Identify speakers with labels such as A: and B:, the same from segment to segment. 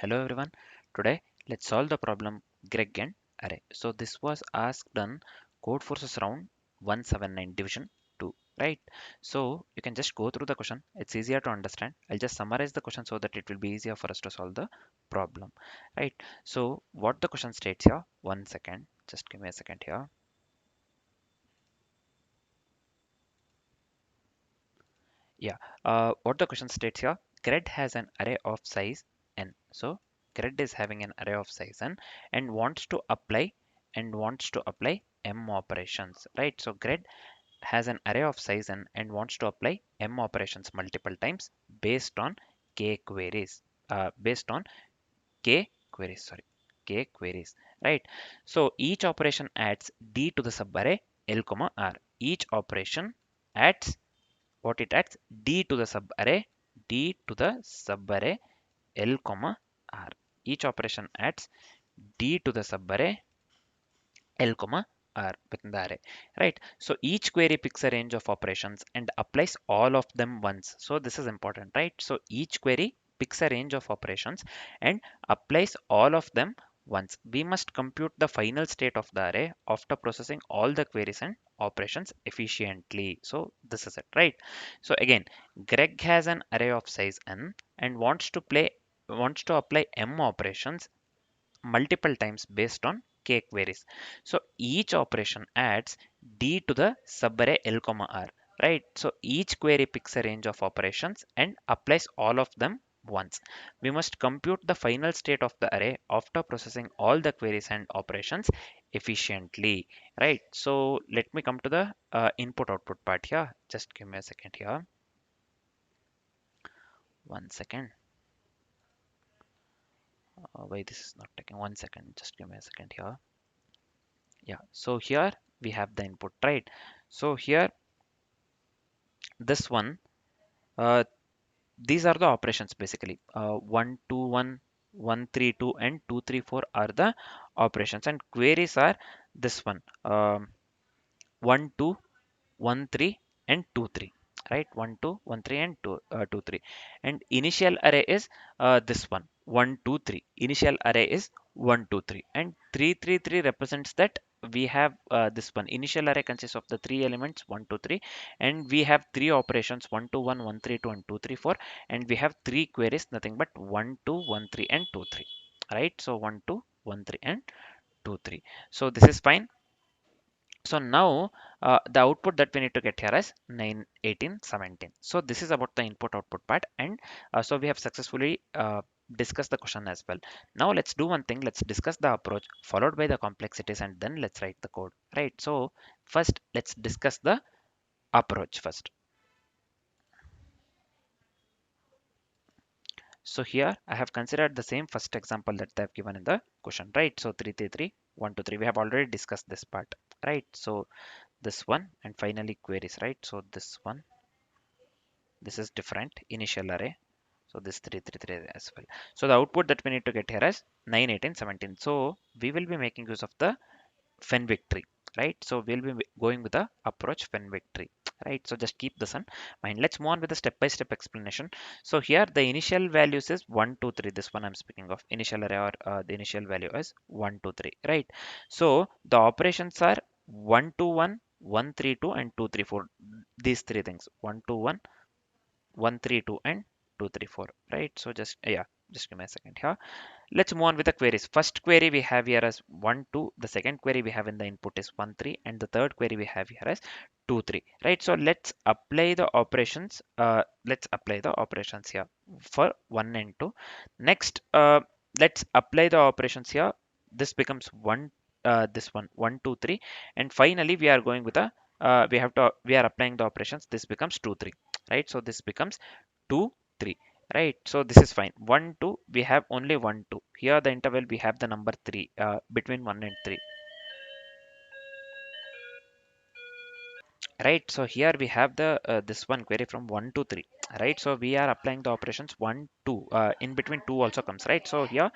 A: Hello everyone. Today let's solve the problem Greg and array. So this was asked on Codeforces round 179 division 2, right? So you can just go through the question. It's easier to understand. I'll just summarize the question so that it will be easier for us to solve the problem, right? So what the question states here, one second, just give me a second here. Yeah, what the question states here, Gred has an array of size n. So Gred is having an array of size n and wants to apply m operations, right? So Gred has an array of size n and wants to apply m operations multiple times based on k queries, based on k queries, sorry, k queries, right? So each operation adds d to the subarray l comma r. Each operation adds what it adds, d to the subarray, d to the subarray l comma r. Each operation adds d to the subarray l comma r within the array, right? So each query picks a range of operations and applies all of them once. So this is important, right? So each query picks a range of operations and applies all of them once. We must compute the final state of the array after processing all the queries and operations efficiently. So this is it, right? So again, Greg has an array of size n and wants to apply m operations multiple times based on k queries. So each operation adds d to the subarray l comma r, right? So each query picks a range of operations and applies all of them once. We must compute the final state of the array after processing all the queries and operations efficiently, right? So let me come to the input output part here. Just give me a second here. One second. Why this is not taking 1 second? Just give me a second here. Yeah, so here we have the input, right? So here this one, uh, these are the operations basically. 1 2 1 1 3 2 and 2 3 4 are the operations, and queries are this one, 1 2 1 3 and 2 3, right? 1 2 1 3 and 2 3, and initial array is this one, 1 2 3. Initial array is 1 2 3, and 3 3 3 represents that we have this one. Initial array consists of the three elements 1 2 3, and we have three operations 1 2 1 1 3 2 and 2 3 4, and we have three queries, nothing but 1 2 1 3 and 2 3, right? So 1 2 1 3 and 2 3. So this is fine. So now the output that we need to get here is 9, 18, 17. So this is about the input output part, and so we have successfully discussed the question as well. Now let's do one thing. Let's discuss the approach followed by the complexities, and then let's write the code, right? So first let's discuss the approach first. So here I have considered the same first example that they have given in the question, right? So 3 3 3 1 2 3. We have already discussed this part, right? So this one, and finally queries, right? So this one, this is different initial array. So this 3 3 3 as well. So the output that we need to get here is 9 18 17. So we will be making use of the Fenwick tree, right? So we'll be going with the approach Fenwick tree, right? So just keep this in mind. Let's move on with the step-by-step explanation. So here the initial values is 1 2 3. This one I'm speaking of initial array, or the initial value is 1 2 3, right? So the operations are 1 2 1 1 3 2 and 2 3 4. These three things, 1 2 1 1 3 2 and 2 3 4, right? So just yeah, just give me a second here. Let's move on with the queries. First query we have here is 1 2. The second query we have in the input is 1 3, and the third query we have here is 2 3, right? So let's apply the operations. Let's apply the operations here for 1 and 2. Next, let's apply the operations here. This becomes 1, this one 1 2 3, and finally we are going with a we are applying the operations. This becomes 2 3, right? So this becomes 2 3, right? So this is fine. 1 2, we have only 1 2. Here the interval we have the number 3, between 1 and 3, right? So here we have the this one query from 1 to 3. right? So we are applying the operations 1 2, in between 2 also comes, right? So here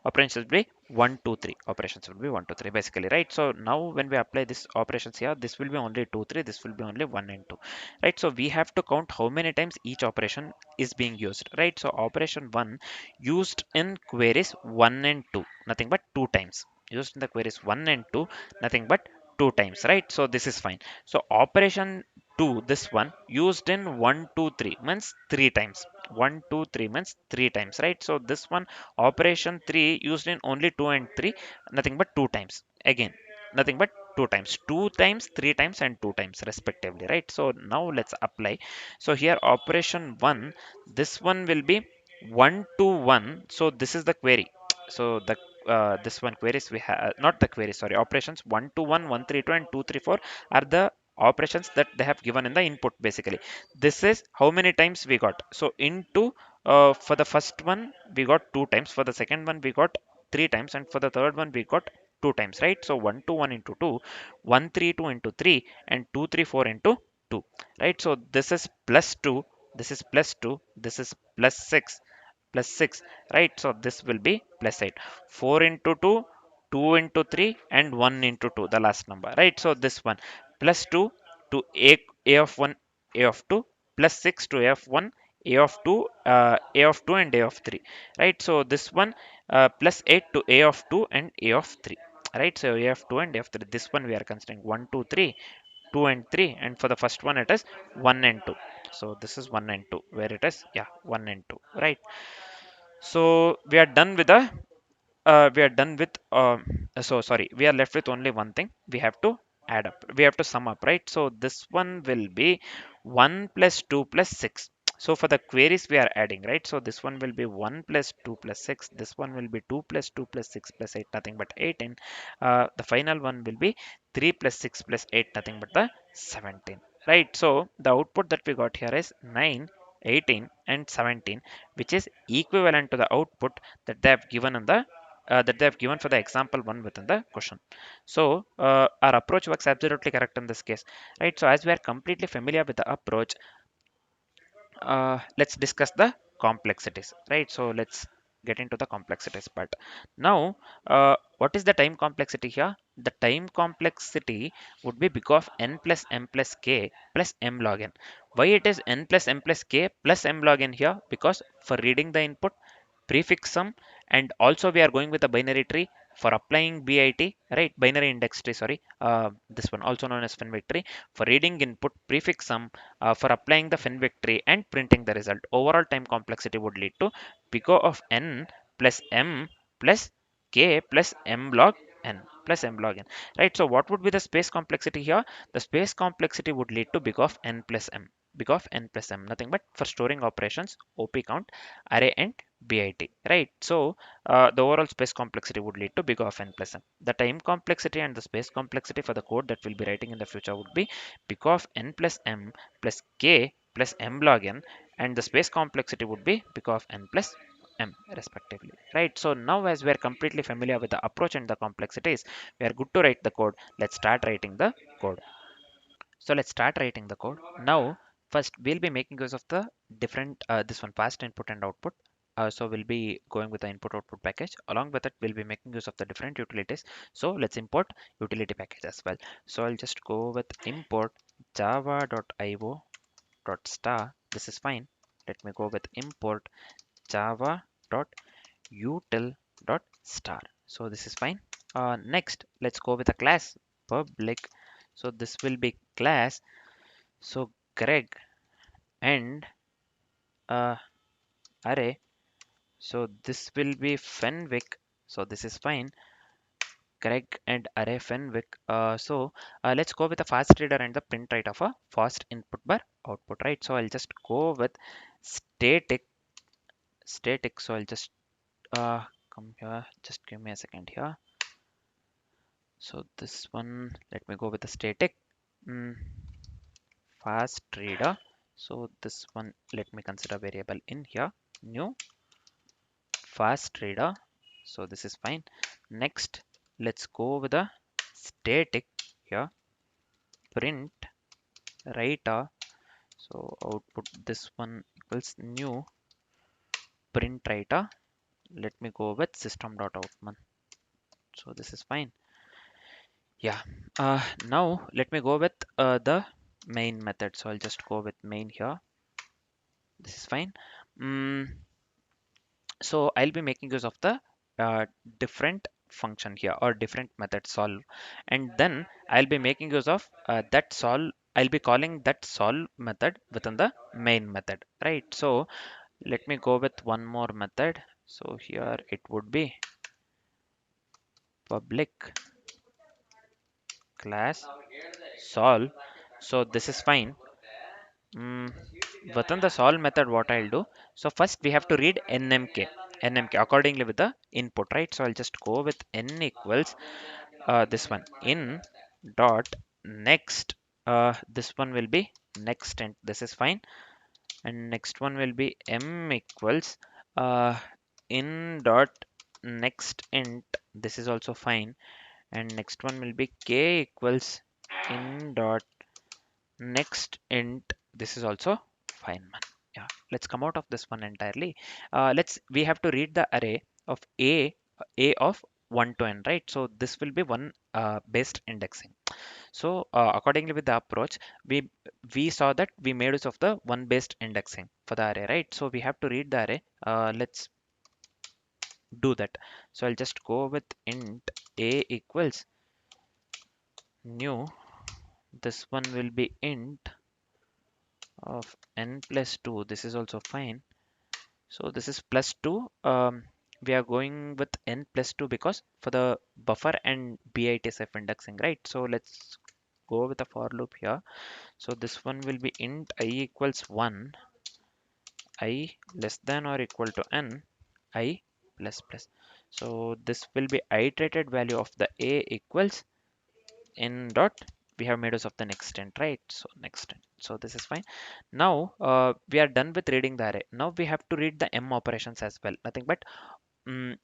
A: operations will be 1 2 3, operations will be 1 2 3 basically, right? So now when we apply this operations here, this will be only 2 3, this will be only 1 and 2, right? So we have to count how many times each operation is being used, right? So operation 1 used in queries 1 and 2, nothing but 2 times. Used in the queries 1 and 2, nothing but 2 times, right? So this is fine. So operation 2, this one used in 1 2 3 means 3 times. 1 2 3 means 3 times, right? So this one operation 3 used in only 2 and 3, nothing but 2 times. Again, nothing but 2 times. 2 times, 3 times, and 2 times respectively, right? So now let's apply. So here operation 1, this one will be 1 to 1. So this is the query. So the this one queries we have, not the query, sorry, operations 1 to 1, 1 3 2, and 2 3 4 are the operations that they have given in the input basically. This is how many times we got. So into for the first one we got 2 times, for the second one we got 3 times, and for the third one we got 2 times, right? So 1 to 1 into 2, 1 3 2 into 3, and 2 3 4 into 2, right? So this is plus 2, this is plus 2, this is plus 6, plus 6, right? So this will be plus 8. 4 into 2, 2 into 3, and 1 into 2, the last number, right? So this one plus 2 to a of 1, a of 2, plus 6 to a of 1, a of 2, a of 2, and a of 3, right? So this one plus 8 to a of 2 and a of 3, right? So a of 2 and a of 3, this one we are considering 1 2 3, 2 and 3, and for the first one it is 1 and 2. So this is 1 and 2, where it is, yeah, 1 and 2, right? So we are done with the we are done with so sorry, we are left with only one thing. We have to add up, we have to sum up, right? So this one will be 1 plus 2 plus 6. So for the queries we are adding, right? So this one will be 1 plus 2 plus 6, this one will be 2 plus 2 plus 6 plus 8, nothing but 18. The final one will be 3 plus 6 plus 8, nothing but the 17, right? So the output that we got here is 9, 18, and 17, which is equivalent to the output that they have given in the that they have given for the example one within the question. So our approach works absolutely correct in this case, right? So as we are completely familiar with the approach, let's discuss the complexities, right? So let's get into the complexities part. Now what is the time complexity here? The time complexity would be big of n plus m plus k plus m log n. Why it is n plus m plus k plus m log n here? Because for reading the input, prefix sum, and also we are going with a binary tree for applying bit, right? Binary index tree, sorry, this one also known as finvic tree, for reading input, prefix sum, for applying the finvic tree and printing the result. Overall time complexity would lead to big O of n plus m plus k plus m log n plus m log n, right? So what would be the space complexity here? The space complexity would lead to big of n plus m, big of n plus m, nothing but for storing operations, op count, array, and bit, right? So the overall space complexity would lead to big of n plus m. The time complexity and the space complexity for the code that we'll be writing in the future would be big of n plus m plus k plus m log n, and the space complexity would be big of n plus m respectively, right? So now as we are completely familiar with the approach and the complexities, we are good to write the code. Let's start writing the code. So let's start writing the code. Now, first we'll be making use of the different this one fast input and output. So we'll be going with the input output package. Along with it, we'll be making use of the different utilities. So let's import utility package as well. So I'll just go with import java.io.star. This is fine. Let me go with import java.util.star. So this is fine. Next, let's go with a class public. So this will be class, so Greg and uh, array. So this will be Fenwick. So this is fine. Greg and array Fenwick. Let's go with the fast reader and the print right of a fast input bar output, right? So I'll just go with static. So I'll just come here. Just give me a second here. So this one, let me go with the static mm, fast reader. So this one, let me consider variable in here, new fast reader. So this is fine. Next, let's go with the static here, print writer. So output this one equals new print writer. Let me go with system.outman. So this is fine. Yeah. Now let me go with the main method. So I'll just go with main here. This is fine. Mm, so I'll be making use of the different function here or different method solve, and then I'll be making use of that solve. I'll be calling that solve method within the main method, right? So let me go with one more method. So here it would be public class solve. So this is fine. Mm, within the solve method, what I'll do, so first we have to read nmk accordingly with the input, right? So I'll just go with n equals this one in dot next. This one will be next, and this is fine. And next one will be m equals uh, in dot next int. This is also fine. And next one will be k equals in dot next int. This is also fine, man. Yeah, let's come out of this one entirely. We have to read the array of a of 1 to n, right? So this will be one based indexing. So accordingly with the approach, we saw that we made use of the one based indexing for the array, right? So we have to read the array. Let's do that. So I'll just go with int a equals new. This one will be int of n plus 2. This is also fine. So this is plus 2. We are going with n plus 2 because for the buffer and bitself indexing, right? So let's go with the for loop here. So this one will be int I equals 1, I less than or equal to n, I plus plus. So this will be iterated value of the a equals in dot. We have made use of the next int, right? So next int. So this is fine. Now we are done with reading the array. Now we have to read the m operations as well. Nothing but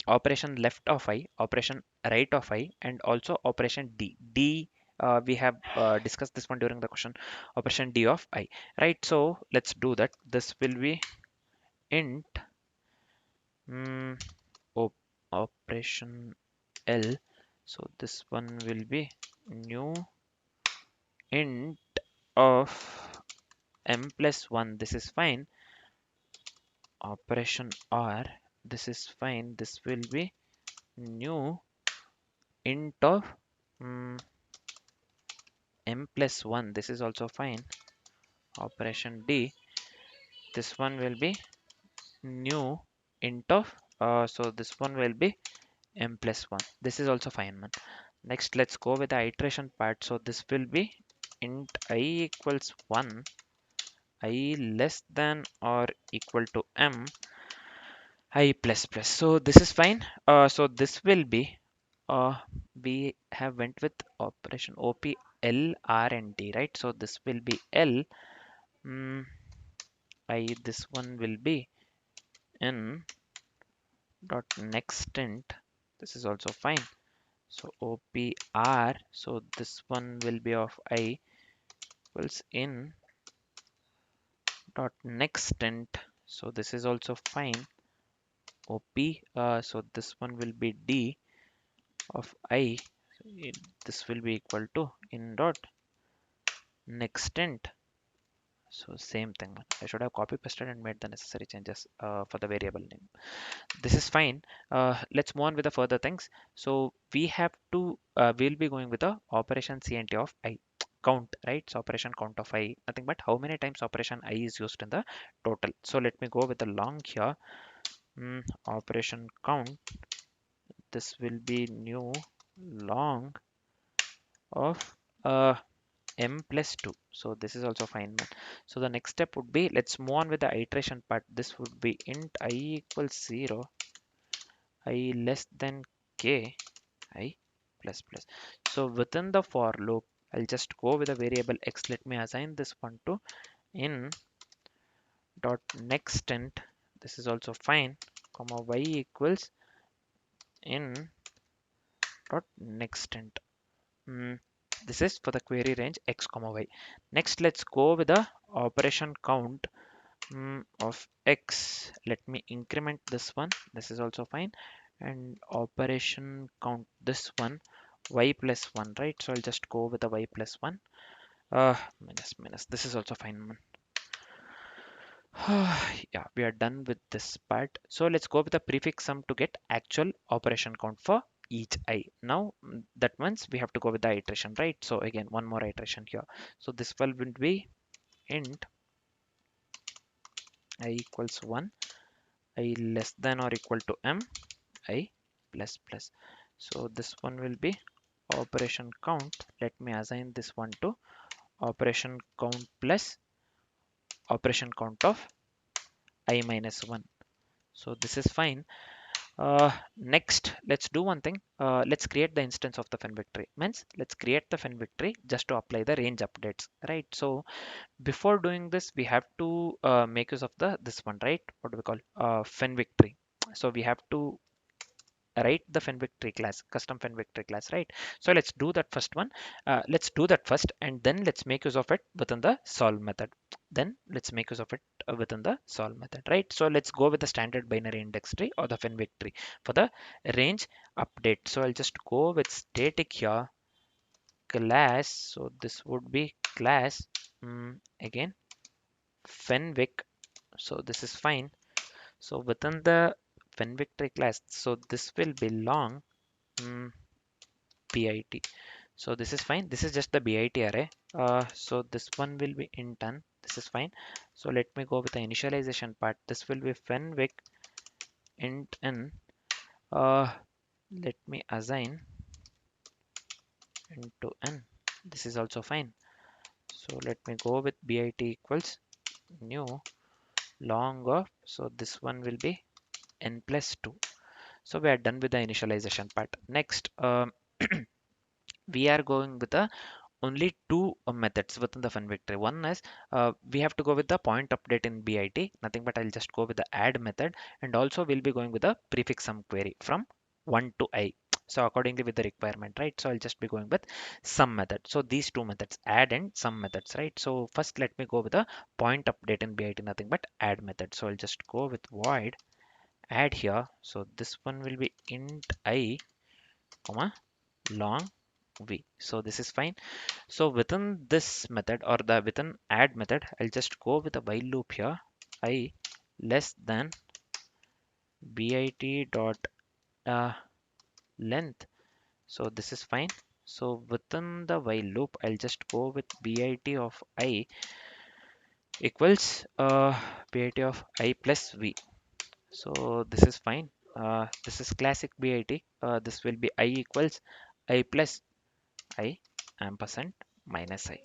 A: operation left of I, operation right of I, and also operation D. We have discussed this one during the question. Operation D of I, right? So let's do that. This will be int mm, op operation L. So this one will be new int of m plus 1. This is fine. Operation R. This is fine. This will be new int of mm, m plus 1. This is also fine. Operation D. This one will be new int of so this one will be m plus 1. This is also fine, man. Next, let's go with the iteration part. So this will be int I equals 1, I less than or equal to m, I plus plus. So this is fine. So this will be we have went with operation op l r and t, right? So this will be l. mm, I this one will be n dot next int. This is also fine. So opr. So this one will be of I equals in dot next int. So this is also fine. Op. So this one will be d of I. So this will be equal to in dot next int. So same thing. I should have copy pasted and made the necessary changes for the variable name. This is fine. Let's move on with the further things. So we have to we'll be going with the operation cnt of I count, right? So operation count of I, nothing but how many times operation I is used in the total. So let me go with the long here. Operation count. This will be new long of m plus 2. So this is also fine, man. So the next step would be, let's move on with the iteration part. This would be int I equals 0, I less than k, I plus plus. So within the for loop, I'll just go with a variable x. Let me assign this one to in dot next int. This is also fine, comma y equals in dot next int. This is for the query range x comma y. Next, let's go with the operation count. of x. Let me increment this one. This is also fine. And operation count this one y plus 1, right? So I'll just go with the y plus 1. Minus. This is also fine, man. Yeah, we are done with this part. So let's go with the prefix sum to get actual operation count for each I. Now that means we have to go with the iteration, right? So again, one more iteration here. So this will be int I equals 1, I less than or equal to m, I plus plus. So this one will be operation count. Let me assign this one to operation count plus operation count of I minus 1. So this is fine. Next, let's do one thing. Let's create the instance of the fin victory. Means let's create the fin victory just to apply the range updates, right? So before doing this, we have to make use of the this one, right? What do we call fin victory? So we have to write the fin victory class, custom fin victory class, right? So let's do that first one. Let's do that first, and then let's make use of it within the solve method. Then let's make use of it within the solve method, right? So let's go with the standard binary index tree or the fin victory for the range update. So I'll just go with static here class. So this would be class again fenvic. So this is fine. So within the fin victory class, so this will belong bit. So this is fine. This is just the bit array. So this one will be int n. This is fine. So let me go with the initialization part. This will be fenvic int n. Uh, Let me assign into n. This is also fine. So let me go with bit equals new long of. So this one will be n plus 2. So we are done with the initialization part. Next, we are going with the only two methods within the fun victory. One is we have to go with the point update in bit, nothing but I'll just go with the add method, and also we'll be going with the prefix sum query from 1 to I. So accordingly with the requirement, right? So I'll just be going with sum method. So these two methods, add and sum methods, right? So first let me go with the point update in bit, nothing but add method. So I'll just go with void add here. So this one will be int I comma long v. So this is fine. So within this method or the within add method, I'll just go with a while loop here. I less than bit dot uh, length. So this is fine. So within the while loop, I'll just go with bit of I equals bit of I plus v. So this is fine. This is classic bit. This will be I equals I plus I ampersand minus I.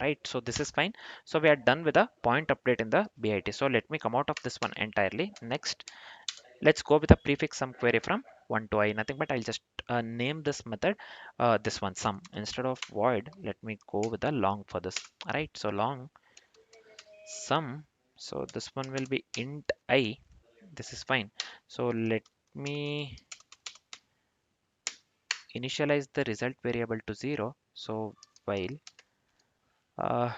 A: Right, so this is fine. So we are done with the point update in the bit. So let me come out of this one entirely. Next, let's go with a prefix sum query from 1 to I, nothing but I'll just name this method this one sum instead of void. Let me go with a long for this. All right, so long sum. So this one will be int I. This is fine. So let me initialize the result variable to 0. So while uh,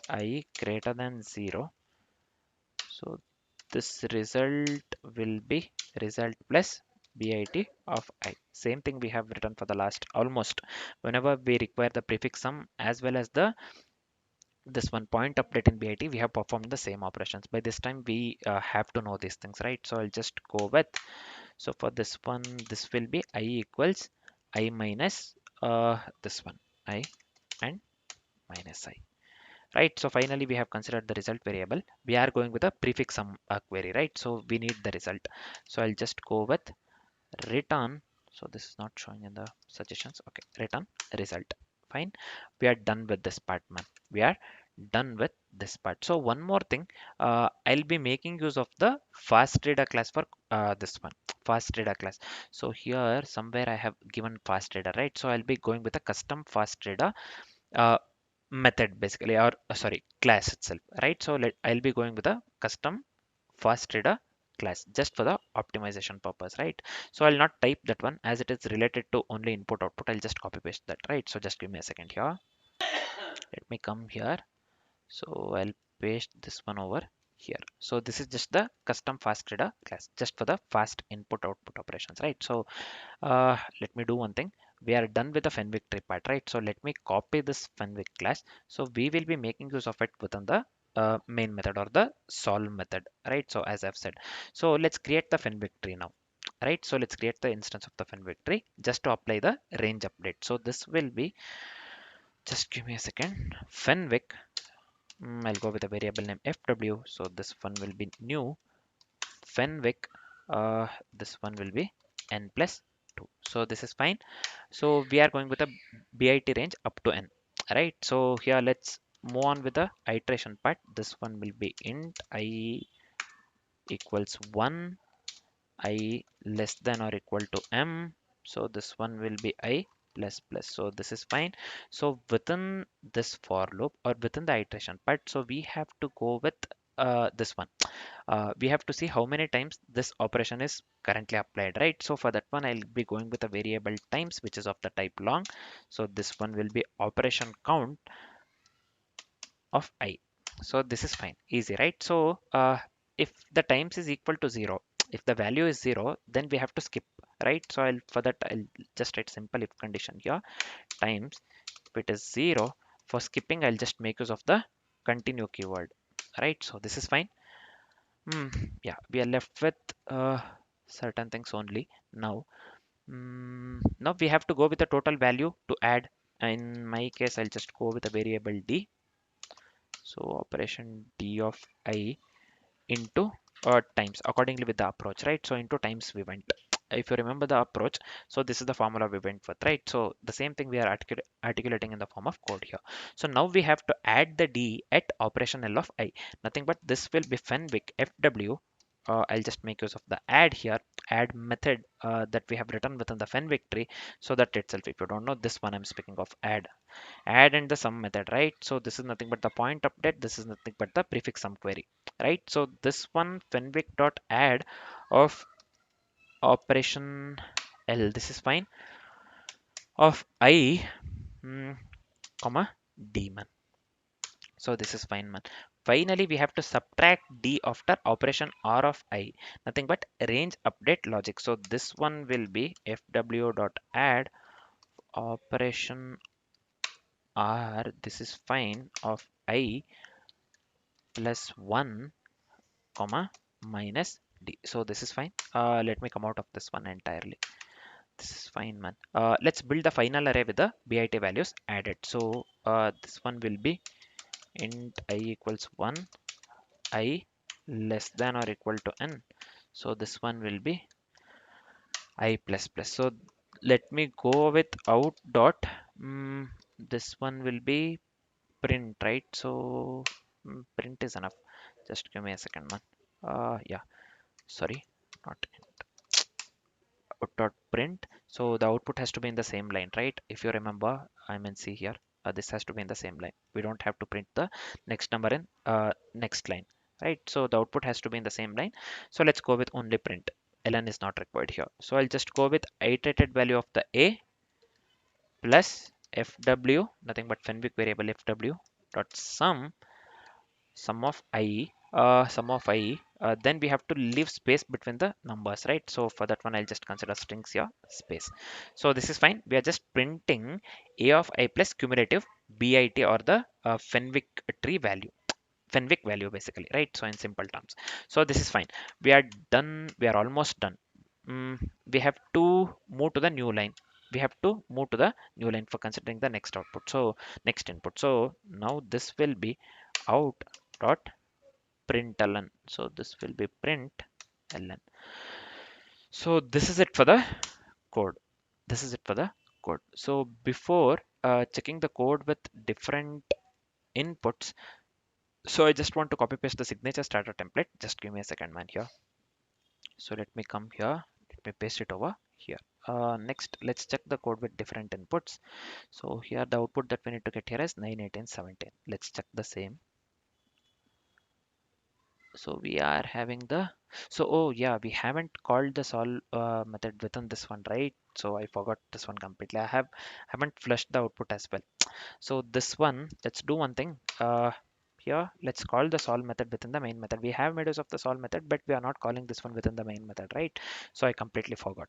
A: I greater than 0, so this result will be result plus bit of I. Same thing we have written for the last almost. Whenever we require the prefix sum as well as the this one point update in bit, we have performed the same operations. By this time we have to know these things, right? So I'll just go with. So for this one, this will be I equals I minus this one I and minus I. Right, so finally we have considered the result variable. We are going with a prefix sum query, right? So we need the result. So I'll just go with return. So this is not showing in the suggestions. Okay, return result. Fine, we are done with this part, man. We are done with this part. So one more thing, I'll be making use of the fast reader class for this one fast reader class. So here somewhere I have given fast reader, right? So I'll be going with a custom fast reader uh, method basically, or sorry, class itself, right? So I'll be going with a custom fast reader class just for the optimization purpose, right? So I'll not type that one as it is related to only input output. I'll just copy paste that, right? So just give me a second here. Let me come here. So I'll paste this one over. here. So this is just the custom fast reader class, just for the fast input output operations, right? So let me do one thing. We are done with the Fenwick tree part, right? So let me copy this Fenwick class. So we will be making use of it within the main method or the solve method, right? So as I've said, so let's create the Fenwick tree now, right? So let's create the instance of the Fenwick tree just to apply the range update. So this will be, just give me a second, Fenwick. I'll go with a variable name fw. So this one will be new Fenwick. This one will be n plus 2. So this is fine. So we are going with a bit range up to n, right? So here let's move on with the iteration part. This one will be int I equals 1, I less than or equal to m. So this one will be I plus plus. So this is fine. So within this for loop or within the iteration part, so we have to go with this one. We have to see how many times this operation is currently applied, right? So for that one, I'll be going with a variable times, which is of the type long. So this one will be operation count of I. So this is fine, easy, right? So if the times is equal to 0, if the value is 0, then we have to skip, right? So for that I'll just write simple if condition here, times. If it is 0, for skipping I'll just make use of the continue keyword, right? So this is fine. Yeah, we are left with certain things only now. Now we have to go with the total value to add. In my case, I'll just go with a variable d. So operation d of I into times accordingly with the approach, right? So into times we went. If you remember the approach, so this is the formula we went with, right? So the same thing we are articulating in the form of code here. So now we have to add the d at operation L of I. Nothing but this will be Fenwick fw. I'll just make use of the add here, add method that we have written within the Fenwick tree. So that itself, if you don't know this one, I'm speaking of add and the sum method, right? So this is nothing but the point update, this is nothing but the prefix sum query, right? So this one Fenwick dot add of operation L, this is fine, of I, comma d man. So this is fine, man. Finally we have to subtract d after operation r of I, nothing but range update logic. So this one will be fw dot add operation r, this is fine, of I plus 1 comma minus d. So this is fine. Let me come out of this one entirely. This is fine, man. Let's build the final array with the bit values added. So this one will be int I equals 1, I less than or equal to n. So this one will be I plus plus. So let me go with out dot. This one will be print, right? So print is enough. Just give me a second, man. Yeah, sorry, not dot print. So the output has to be in the same line, right? If you remember, I mean, see here, this has to be in the same line. We don't have to print the next number in next line, right? So the output has to be in the same line. So let's go with only print. ln is not required here. So I'll just go with iterated value of the a plus fw, nothing but Fenwick variable fw dot sum of I, then we have to leave space between the numbers, right? So for that one, I'll just consider strings here, space. So this is fine. We are just printing a of I plus cumulative bit or the Fenwick tree value. Fenwick value basically, right? So in simple terms. So this is fine. We are done. We are almost done. We have to move to the new line. We have to move to the new line for considering the next output. So next input. So now this will be out dot println. So this will be println. So this is it for the code. This is it for the code. So before checking the code with different inputs, so I just want to copy paste the signature starter template. Just give me a second, man, here. So let me come here. Let me paste it over here. Next, let's check the code with different inputs. So here the output that we need to get here is 9, 18, 17. Let's check the same. So we are having the, so oh yeah, we haven't called the solve method within this one, right? So I forgot this one completely. Haven't flushed the output as well. So this one, let's do one thing. here let's call the solve method within the main method. We have made use of the solve method, but we are not calling this one within the main method, right? So I completely forgot.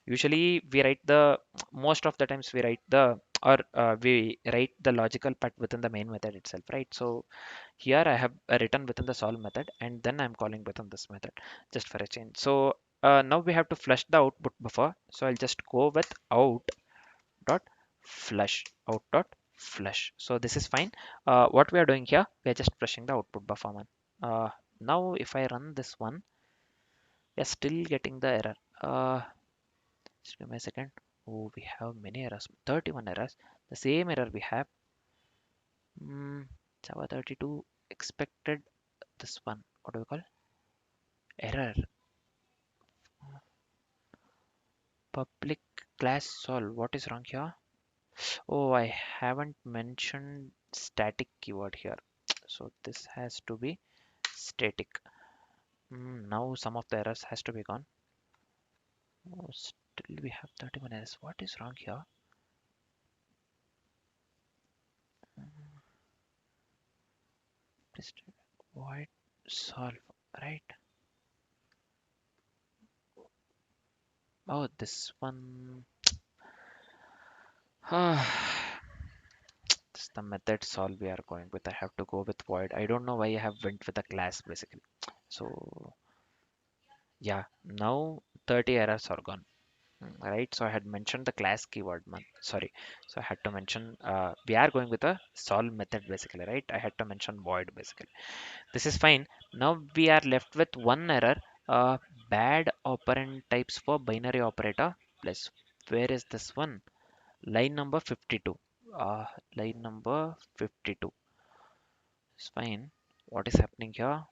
A: Usually we write the most of the times we write the or we write the logical part within the main method itself, right? So here I have written within the solve method and then I'm calling within this method just for a change. So now we have to flush the output buffer. So I'll just go with out dot flush. So this is fine. What we are doing here, we are just flushing the output buffer one. Now if I run this one, we are still getting the error. Just give me a second. Oh, we have many errors, 31 errors. The same error we have. Java 32 expected this one. What do we call? Error. Public class solve. What is wrong here? Oh, I haven't mentioned static keyword here. So this has to be static. Now some of the errors has to be gone. Oh, still we have 31 errors. What is wrong here? Please void solve, right? Oh, this one. This is the method solve we are going with. I have to go with void. I don't know why I have went with a class basically. So yeah, now 30 errors are gone. Right, so I had mentioned the class keyword man, sorry. So I had to mention we are going with a solve method basically, right? I had to mention void basically. This is fine. Now we are left with one error. uh, Bad operand types for binary operator plus, where is this one? Line number 52. Line number 52 is fine. What is happening here?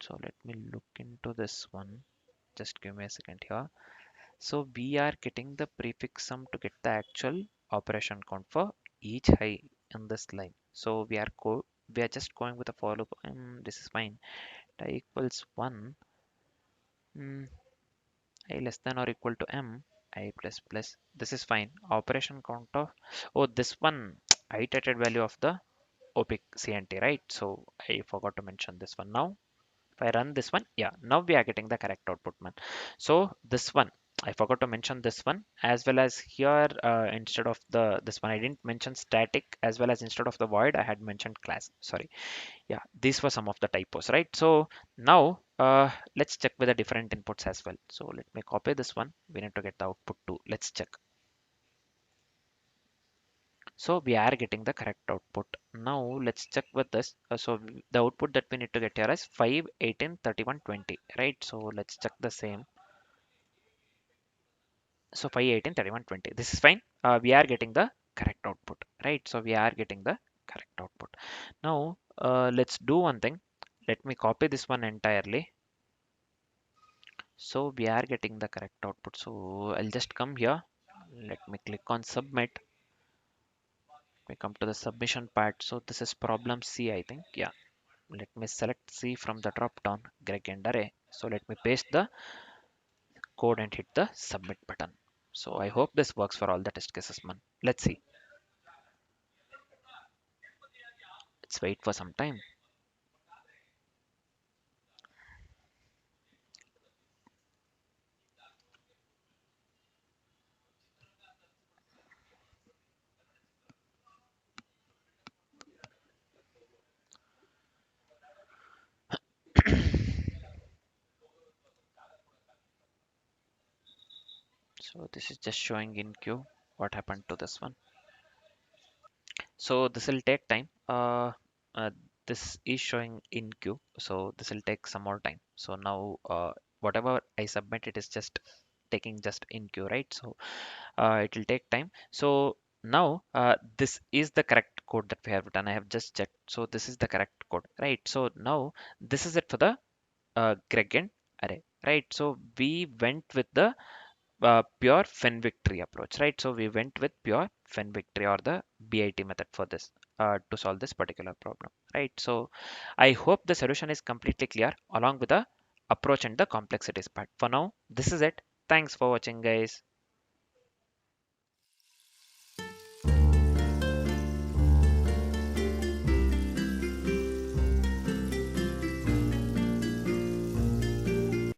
A: So let me look into this one. Just give me a second here. So we are getting the prefix sum to get the actual operation count for each high in this line. So we are just going with a for loop. This is fine. I equals 1, mm, I less than or equal to m, I plus plus. This is fine. Operation count of, oh, this one iterated value of the OPIC CNT, right? So I forgot to mention this one. Now if I run this one, yeah, now we are getting the correct output man. So this one, I forgot to mention this one as well as here, instead of the this one I didn't mention static, as well as instead of the void I had mentioned class, sorry. Yeah, these were some of the typos, right? So now let's check with the different inputs as well. So let me copy this one. We need to get the output too. Let's check. So we are getting the correct output. Now let's check with this. The output that we need to get here is 5, 18, 31, 20, right? So let's check the same. So 5, 18, 31, 20. This is fine. We are getting the correct output, right? So we are getting the correct output. Now let's do one thing. Let me copy this one entirely. So we are getting the correct output. So I'll just come here. Let me click on submit. We come to the submission part. So this is problem C, I think. Yeah. Let me select C from the drop down gradient array. So let me paste the code and hit the submit button. So I hope this works for all the test cases, man. Let's see. Let's wait for some time. So this is just showing in queue. What happened to this one? So this will take time. Uh, this is showing in queue, so this will take some more time. So now whatever I submit, it is just taking just in queue, right? So it will take time. So now this is the correct code that we have written. I have just checked. So this is the correct code, right? So now this is it for the gradient array, right? So we went with the pure Fenwick tree approach, right? So we went with pure Fenwick tree or the BIT method for this to solve this particular problem, right? So I hope the solution is completely clear along with the approach and the complexities part. For now, this is it. Thanks for watching, guys.